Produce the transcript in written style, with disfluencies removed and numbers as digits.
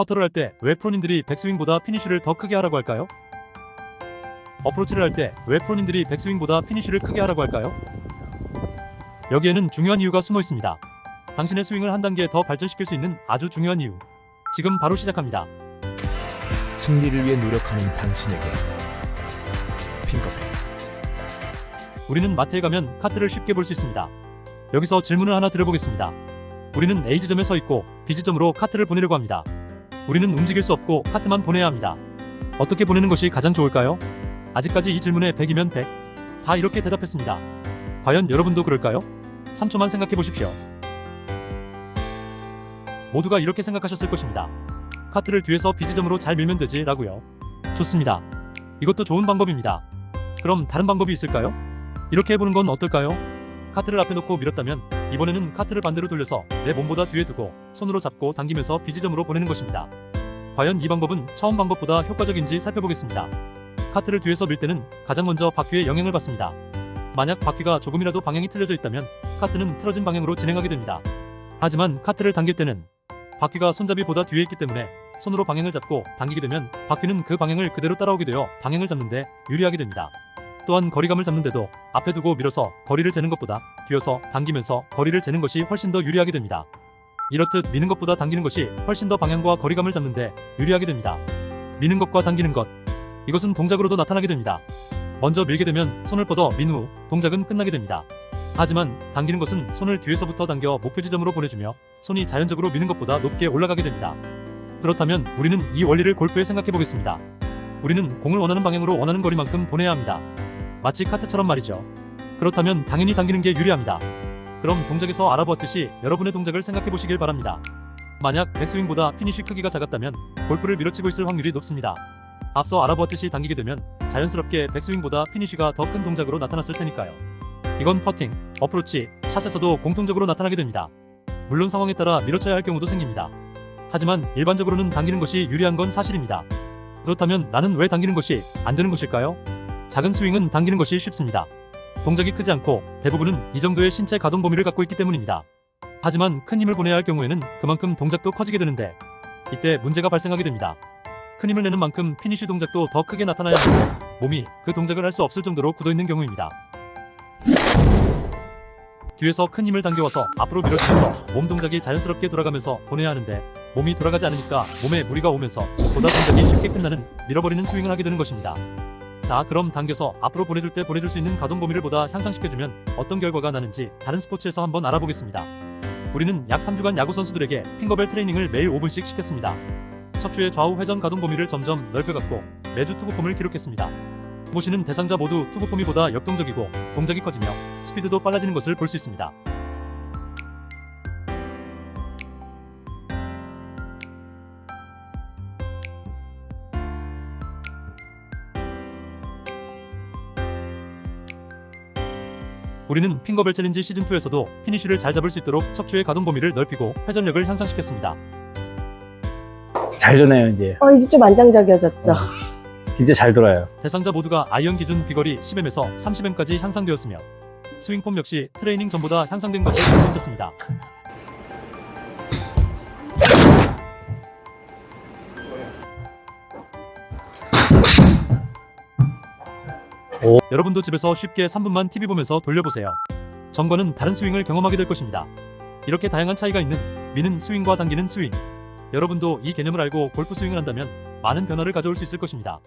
퍼터를 할 때 왜 프로님들이 백스윙보다 피니쉬를 더 크게 하라고 할까요? 어프로치를 할 때 왜 프로님들이 백스윙보다 피니쉬를 크게 하라고 할까요? 여기에는 중요한 이유가 숨어 있습니다. 당신의 스윙을 한 단계 더 발전시킬 수 있는 아주 중요한 이유. 지금 바로 시작합니다. 승리를 위해 노력하는 당신에게 핑거벨. 우리는 마트에 가면 카트를 쉽게 볼 수 있습니다. 여기서 질문을 하나 드려보겠습니다. 우리는 A 지점에 서 있고 B 지점으로 카트를 보내려고 합니다. 우리는 움직일 수 없고 카트만 보내야 합니다. 어떻게 보내는 것이 가장 좋을까요? 아직까지 이 질문에 100이면 100. 다 이렇게 대답했습니다. 과연 여러분도 그럴까요? 3초만 생각해 보십시오. 모두가 이렇게 생각하셨을 것입니다. 카트를 뒤에서 B 지점으로 잘 밀면 되지 라고요. 좋습니다. 이것도 좋은 방법입니다. 그럼 다른 방법이 있을까요? 이렇게 해보는 건 어떨까요? 카트를 앞에 놓고 밀었다면 이번에는 카트를 반대로 돌려서 내 몸보다 뒤에 두고 손으로 잡고 당기면서 B 지점으로 보내는 것입니다. 과연 이 방법은 처음 방법보다 효과적인지 살펴보겠습니다. 카트를 뒤에서 밀 때는 가장 먼저 바퀴에 영향을 받습니다. 만약 바퀴가 조금이라도 방향이 틀려져 있다면 카트는 틀어진 방향으로 진행하게 됩니다. 하지만 카트를 당길 때는 바퀴가 손잡이보다 뒤에 있기 때문에 손으로 방향을 잡고 당기게 되면 바퀴는 그 방향을 그대로 따라오게 되어 방향을 잡는데 유리하게 됩니다. 또한 거리감을 잡는데도 앞에 두고 밀어서 거리를 재는 것보다 뒤어서 당기면서 거리를 재는 것이 훨씬 더 유리하게 됩니다. 이렇듯 미는 것보다 당기는 것이 훨씬 더 방향과 거리감을 잡는데 유리하게 됩니다. 미는 것과 당기는 것, 이것은 동작으로도 나타나게 됩니다. 먼저 밀게 되면 손을 뻗어 민 후 동작은 끝나게 됩니다. 하지만 당기는 것은 손을 뒤에서부터 당겨 목표 지점으로 보내주며 손이 자연적으로 미는 것보다 높게 올라가게 됩니다. 그렇다면 우리는 이 원리를 골프에 생각해 보겠습니다. 우리는 공을 원하는 방향으로 원하는 거리만큼 보내야 합니다. 마치 카트처럼 말이죠. 그렇다면 당연히 당기는 게 유리합니다. 그럼 동작에서 알아보았듯이 여러분의 동작을 생각해 보시길 바랍니다. 만약 백스윙보다 피니쉬 크기가 작았다면 골프를 밀어치고 있을 확률이 높습니다. 앞서 알아보았듯이 당기게 되면 자연스럽게 백스윙보다 피니쉬가 더 큰 동작으로 나타났을 테니까요. 이건 퍼팅, 어프로치, 샷에서도 공통적으로 나타나게 됩니다. 물론 상황에 따라 밀어쳐야 할 경우도 생깁니다. 하지만 일반적으로는 당기는 것이 유리한 건 사실입니다. 그렇다면 나는 왜 당기는 것이 안 되는 것일까요? 작은 스윙은 당기는 것이 쉽습니다. 동작이 크지 않고 대부분은 이 정도의 신체 가동 범위를 갖고 있기 때문입니다. 하지만 큰 힘을 보내야 할 경우에는 그만큼 동작도 커지게 되는데 이때 문제가 발생하게 됩니다. 큰 힘을 내는 만큼 피니쉬 동작도 더 크게 나타나야 하는데 몸이 그 동작을 할 수 없을 정도로 굳어있는 경우입니다. 뒤에서 큰 힘을 당겨와서 앞으로 밀어주면서 몸 동작이 자연스럽게 돌아가면서 보내야 하는데 몸이 돌아가지 않으니까 몸에 무리가 오면서 보다 동작이 쉽게 끝나는 밀어버리는 스윙을 하게 되는 것입니다. 자, 그럼 당겨서 앞으로 보내줄 때 보내줄 수 있는 가동 범위를 보다 향상시켜주면 어떤 결과가 나는지 다른 스포츠에서 한번 알아보겠습니다. 우리는 약 3주간 야구 선수들에게 핑거벨 트레이닝을 매일 5분씩 시켰습니다. 척추의 좌우 회전 가동 범위를 점점 넓혀갔고 매주 투구폼을 기록했습니다. 보시는 대상자 모두 투구폼이보다 역동적이고 동작이 커지며 스피드도 빨라지는 것을 볼 수 있습니다. 우리는 핑거벨 챌린지 시즌2에서도 피니쉬를 잘 잡을 수 있도록 척추의 가동 범위를 넓히고 회전력을 향상시켰습니다. 잘 도네요 이제. 이제 좀 안정적이어졌죠. 진짜 잘 돌아요. 대상자 모두가 아이언 기준 비거리 10m에서 30m까지 향상되었으며 스윙폼 역시 트레이닝 전보다 향상된 것을 볼 수 있었습니다. 여러분도 집에서 쉽게 3분만 TV 보면서 돌려보세요. 점과는 다른 스윙을 경험하게 될 것입니다. 이렇게 다양한 차이가 있는 미는 스윙과 당기는 스윙. 여러분도 이 개념을 알고 골프 스윙을 한다면 많은 변화를 가져올 수 있을 것입니다.